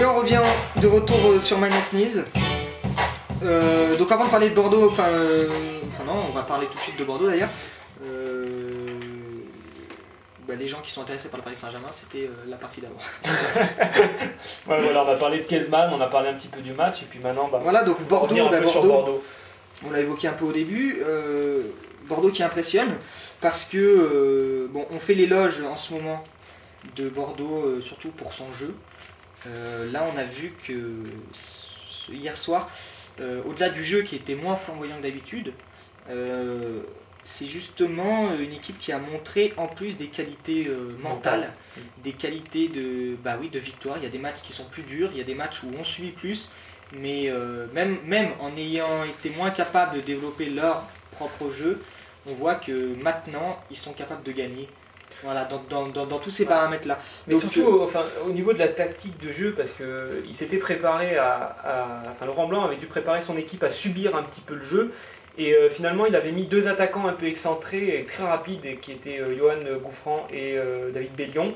Et on revient de retour sur Manette Nice. Donc avant de parler de Bordeaux, non, on va parler tout de suite de Bordeaux d'ailleurs. Les gens qui sont intéressés par le Paris Saint-Germain, c'était la partie d'avant. Voilà, on a parlé de Kezman, on a parlé un petit peu du match, et puis maintenant, voilà, donc Bordeaux, Bordeaux. On l'a évoqué un peu au début. Bordeaux qui impressionne parce que on fait l'éloge en ce moment de Bordeaux, surtout pour son jeu. Là, on a vu que hier soir, au-delà du jeu qui était moins flamboyant que d'habitude, c'est justement une équipe qui a montré en plus des qualités mentales, des qualités de victoire. Il y a des matchs qui sont plus durs, il y a des matchs où on subit plus, mais même en ayant été moins capables de développer leur propre jeu, on voit que maintenant ils sont capables de gagner. Voilà, dans tous ces paramètres-là. Mais donc, surtout au niveau de la tactique de jeu, parce qu'il s'était préparé Laurent Blanc avait dû préparer son équipe à subir un petit peu le jeu. Et finalement, il avait mis deux attaquants un peu excentrés et très rapides, qui étaient Johan Gouffran et David Bellion,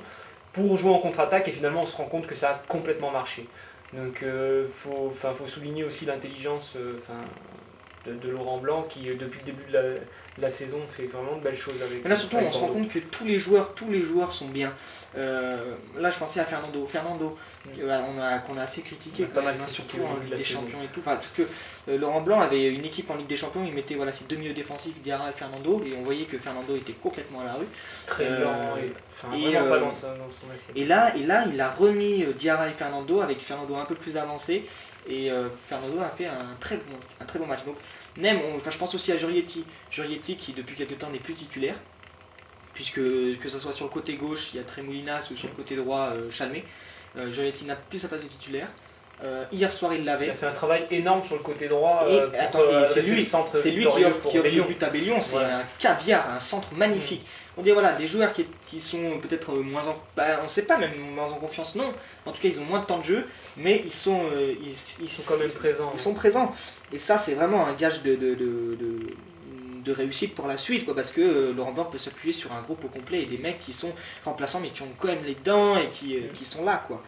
pour jouer en contre-attaque. Et finalement, on se rend compte que ça a complètement marché. Donc, faut souligner aussi l'intelligence de Laurent Blanc, qui depuis le début de la saison fait vraiment de belles choses avec. Mais là surtout on se rend compte que tous les joueurs sont bien. Là je pensais à Fernando qu'on a assez critiqué quand même, surtout en Ligue des Champions et tout, parce que Laurent Blanc avait une équipe en Ligue des Champions, il mettait ses deux milieux défensifs, Diarra et Fernando, et on voyait que Fernando était complètement à la rue. Très lent et vraiment pas dans son assiette. Et là il a remis Diarra et Fernando avec Fernando un peu plus avancé, et Fernando a fait un très bon match. Donc même, je pense aussi à Jurietti qui depuis quelques temps n'est plus titulaire, puisque que ce soit sur le côté gauche, il y a Tremoulinas, ou sur le côté droit, Chalmé. Jurietti n'a plus sa place de titulaire. Hier soir, il l'avait. Il a fait un travail énorme sur le côté droit. C'est lui qui offre le but à Bellion. C'est un caviar, un centre magnifique. On dit voilà, des joueurs qui sont peut-être moins on ne sait pas, même moins en confiance, non. En tout cas, ils ont moins de temps de jeu, mais ils sont quand même présents. Ils sont présents. Et ça, c'est vraiment un gage de réussite pour la suite, parce que Laurent Blanc peut s'appuyer sur un groupe au complet et des mecs qui sont remplaçants, mais qui ont quand même les dents et qui sont là, quoi.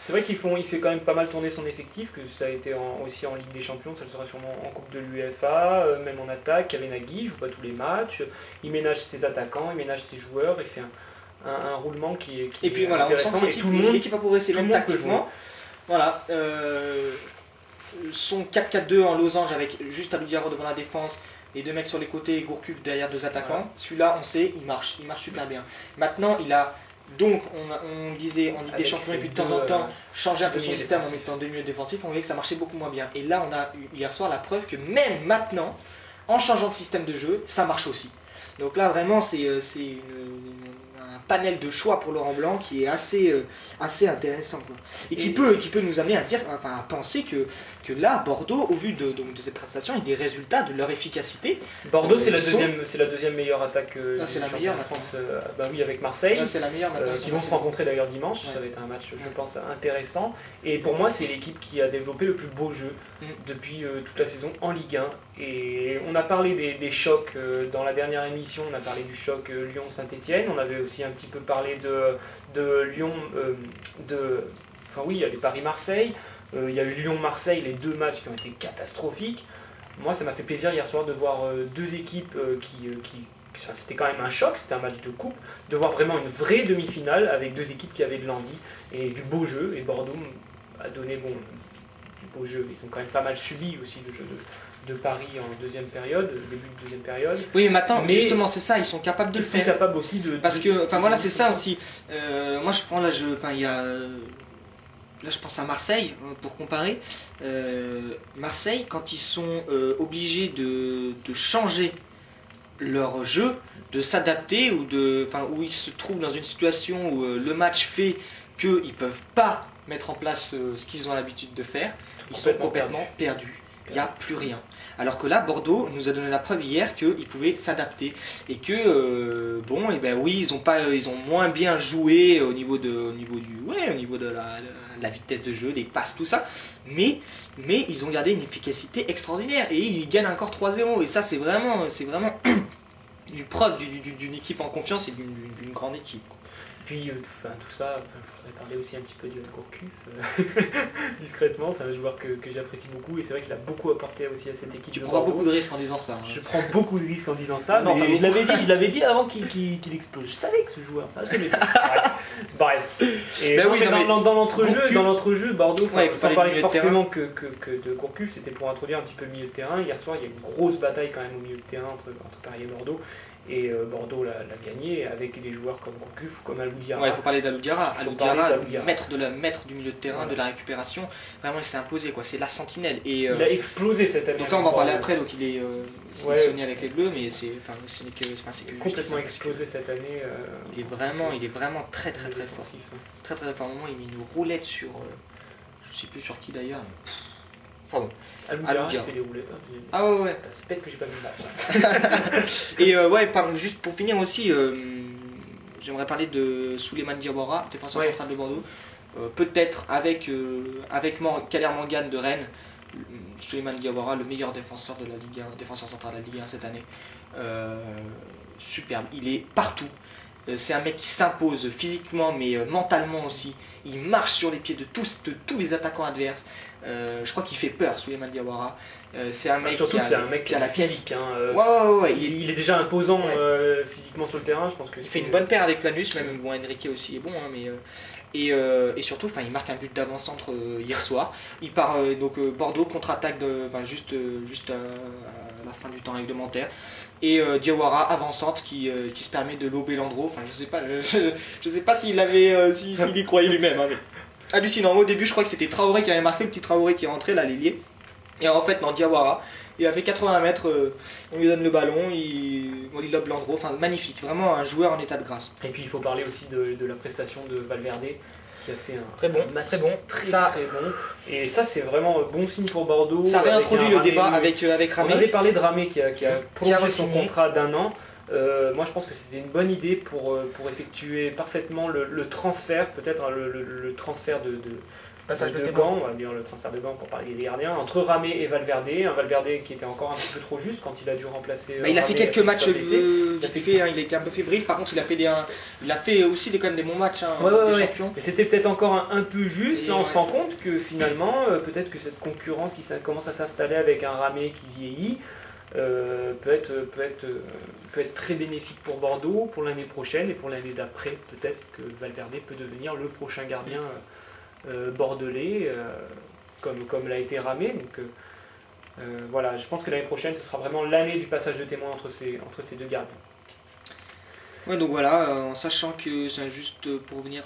C'est vrai qu'il fait quand même pas mal tourner son effectif, que ça a été aussi en Ligue des Champions, ça le sera sûrement en Coupe de l'UEFA, même en attaque. Kevin Nagui, il joue pas tous les matchs, il ménage ses attaquants, il ménage ses joueurs, il fait un roulement qui est et puis voilà, intéressant. On sent que l'équipe a progressé même tactiquement. Voilà, son 4-4-2 en losange avec juste Abou Diarra devant la défense, les deux mecs sur les côtés et Gourcuff derrière deux attaquants. Voilà. Celui-là, on sait, il marche super bien. Maintenant, il a donc, on disait en Ligue des Champions, et puis de temps en temps, changer un peu son système en mettant deux milieux défensifs, on voyait que ça marchait beaucoup moins bien. Et là, on a eu hier soir la preuve que même maintenant, en changeant de système de jeu, ça marche aussi. Donc là, vraiment, c'est un panel de choix pour Laurent Blanc qui est assez intéressant, quoi. Et qui peut nous amener à penser que là, Bordeaux, au vu de ses prestations et des résultats de leur efficacité. Bordeaux, c'est la deuxième meilleure attaque c'est la meilleure de France, oui, avec Marseille. C'est la meilleure maintenant. Qui vont se rencontrer d'ailleurs dimanche. Ça va être un match, je pense, intéressant. Et pour moi, c'est l'équipe qui a développé le plus beau jeu depuis toute la saison en Ligue 1. Et on a parlé des chocs dans la dernière émission. On a parlé du choc Lyon-Saint-Etienne. On avait aussi un petit peu parlé de Lyon, il y avait Paris-Marseille. Il y a eu Lyon-Marseille, les deux matchs qui ont été catastrophiques. Moi, ça m'a fait plaisir hier soir de voir deux équipes c'était quand même un choc, c'était un match de coupe, de voir vraiment une vraie demi-finale avec deux équipes qui avaient de l'envie et du beau jeu. Et Bordeaux a donné du beau jeu. Ils ont quand même pas mal subi aussi le jeu de Paris en deuxième période, début de deuxième période. Oui, mais maintenant, justement, c'est ça, ils sont capables de le faire. Ils sont capables aussi Parce que, voilà, c'est ça aussi. Moi, je prends là, je pense à Marseille, pour comparer. Marseille, quand ils sont obligés de changer leur jeu, de s'adapter, où ils se trouvent dans une situation où le match fait qu'ils ne peuvent pas mettre en place ce qu'ils ont l'habitude de faire, ils sont complètement perdus. Il n'y a plus rien. Alors que là, Bordeaux nous a donné la preuve hier qu'ils pouvaient s'adapter et que ils ont moins bien joué au niveau de la vitesse de jeu, des passes, tout ça, mais ils ont gardé une efficacité extraordinaire et ils gagnent encore 3-0. Et ça, c'est vraiment une preuve d'une équipe en confiance et d'une grande équipe. Puis tout ça, je voudrais parler aussi un petit peu de Gourcuff, discrètement, c'est un joueur que j'apprécie beaucoup et c'est vrai qu'il a beaucoup apporté aussi à cette équipe. Tu prends beaucoup de risques en disant ça. Je prends beaucoup de risques en disant ça, non, mais je l'avais dit avant qu'il explose. Je savais que ce joueur, je l'aimais bien. Bref. Et ben non, oui, mais dans l'entrejeu, Bordeaux, sans parler forcément que de Gourcuff, c'était pour introduire un petit peu le milieu de terrain. Hier soir, il y a une grosse bataille quand même au milieu de terrain entre Paris et Bordeaux. Et Bordeaux l'a gagné avec des joueurs comme Gourcuff ou comme Alou Diarra. Ouais, il faut parler d'Alou Diarra. Alou Diarra, maître du milieu de terrain, de la récupération. Vraiment, il s'est imposé, quoi. C'est la sentinelle. Et, il a explosé cette année. Donc là, on va en parler après. Donc il est sélectionné avec les Bleus, mais c'est que complètement explosé cette année. Il est vraiment très fort. Très fort. À un moment, il met une roulette sur. Je sais plus sur qui d'ailleurs. Pardon. Alou Diarra, il fait des roulettes. Ah ouais. C'est peut-être que j'ai pas vu le match. Et juste pour finir aussi, j'aimerais parler de Souleymane Diawara, défenseur central de Bordeaux. Peut-être avec Kader Mangane de Rennes, Souleymane Diawara, le meilleur défenseur de la Ligue 1, défenseur central de la Ligue 1 cette année. Superbe, il est partout. C'est un mec qui s'impose physiquement mais mentalement aussi. Il marche sur les pieds de tous les attaquants adverses. Je crois qu'il fait peur, Souleymane Diawara. C'est un mec qui a la physique. Il est déjà imposant physiquement sur le terrain. Je pense que il fait une bonne paire avec Planus, même bon, Enrique aussi est bon. Et surtout, il marque un but d'avant-centre hier soir. Il part donc Bordeaux contre-attaque juste à la fin du temps réglementaire. Et Diawara avant-centre qui se permet de lober Landreau. Enfin, je sais pas s'il y croyait lui-même. Hein, mais hallucinant. Au début, je crois que c'était Traoré qui avait marqué, le petit Traoré qui est rentré là, l'ailier. Et en fait, non, Diawara, il a fait 80 mètres, on lui donne le ballon, il lobe Landreau. Enfin, magnifique, vraiment un joueur en état de grâce. Et puis il faut parler aussi de la prestation de Valverde, qui a fait un très bon. Très bon. Et ça, c'est vraiment un bon signe pour Bordeaux. Ça réintroduit le débat avec Ramé. On avait parlé de Ramé qui a prolongé son contrat d'1 an. Moi, je pense que c'était une bonne idée pour effectuer parfaitement le transfert, peut-être le transfert de passage de Gand, on va dire le transfert de Gand pour parler des gardiens, entre Ramé et Valverde. Un Valverde qui était encore un petit peu trop juste quand il a dû remplacer. Il a fait quelques matchs il a été un peu fébrile. Par contre, il a fait aussi quand même des bons matchs des champions. Et c'était peut-être encore un peu juste. Là, on se rend compte que finalement, peut-être que cette concurrence qui commence à s'installer avec un Ramé qui vieillit peut être très bénéfique pour Bordeaux pour l'année prochaine et pour l'année d'après. Peut-être que Valverde peut devenir le prochain gardien bordelais, comme l'a été Ramé. Donc voilà, je pense que l'année prochaine, ce sera vraiment l'année du passage de témoin entre ces deux gardiens. Ouais, donc voilà, en sachant que, juste pour revenir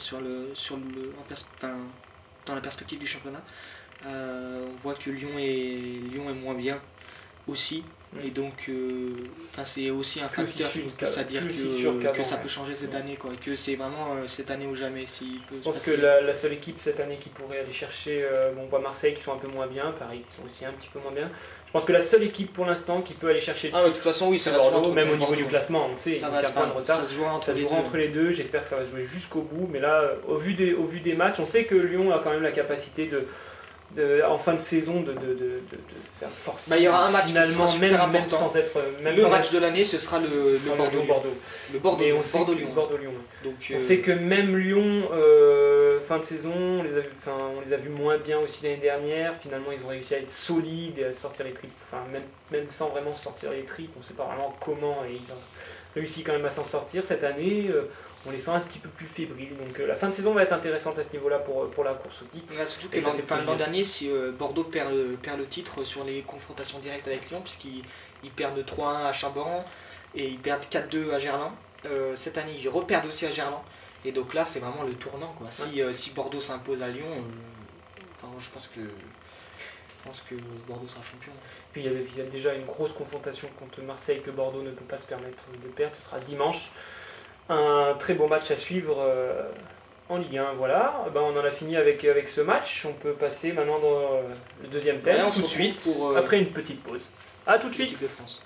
dans la perspective du championnat, on voit que Lyon est moins bien aussi. Et donc, c'est aussi un facteur qui pousse à dire que ça peut changer cette année, quoi, et que c'est vraiment cette année ou jamais. Je pense que la seule équipe cette année qui pourrait aller chercher, on voit Marseille qui sont un peu moins bien, Paris qui sont aussi un petit peu moins bien. Je pense que la seule équipe pour l'instant qui peut aller chercher de toute façon, oui, ça va se jouer même au niveau du classement, on sait, il y a un point de retard. Ça se jouera entre les deux. J'espère que ça va se jouer jusqu'au bout. Mais là, au vu des matchs, on sait que Lyon a quand même la capacité en fin de saison de faire forcer. Il y aura un match qui sera super important. Sans être, le match de l'année, ce sera le Bordeaux-Lyon. Donc, on sait que même Lyon, fin de saison, on les a vus moins bien aussi l'année dernière. Finalement, ils ont réussi à être solides et à sortir les tripes. Même sans vraiment sortir les tripes, on ne sait pas vraiment comment. Et ils ont réussi quand même à s'en sortir. Cette année, on les sent un petit peu plus fébriles. Donc la fin de saison va être intéressante à ce niveau-là pour la course au titre. Surtout que l'an dernier, si Bordeaux perd le titre sur les confrontations directes avec Lyon, puisqu'ils perdent 3-1 à Chaban et ils perdent 4-2 à Gerland. Cette année, ils reperdent aussi à Gerland. Et donc là, c'est vraiment le tournant, quoi. Si Bordeaux s'impose à Lyon, je pense que Bordeaux sera champion. Puis il y a déjà une grosse confrontation contre Marseille que Bordeaux ne peut pas se permettre de perdre. Ce sera dimanche. Un très beau match à suivre en Ligue 1. Voilà, on en a fini avec ce match. On peut passer maintenant dans le deuxième thème tout de suite, après une petite pause. A tout de suite. L'équipe de France.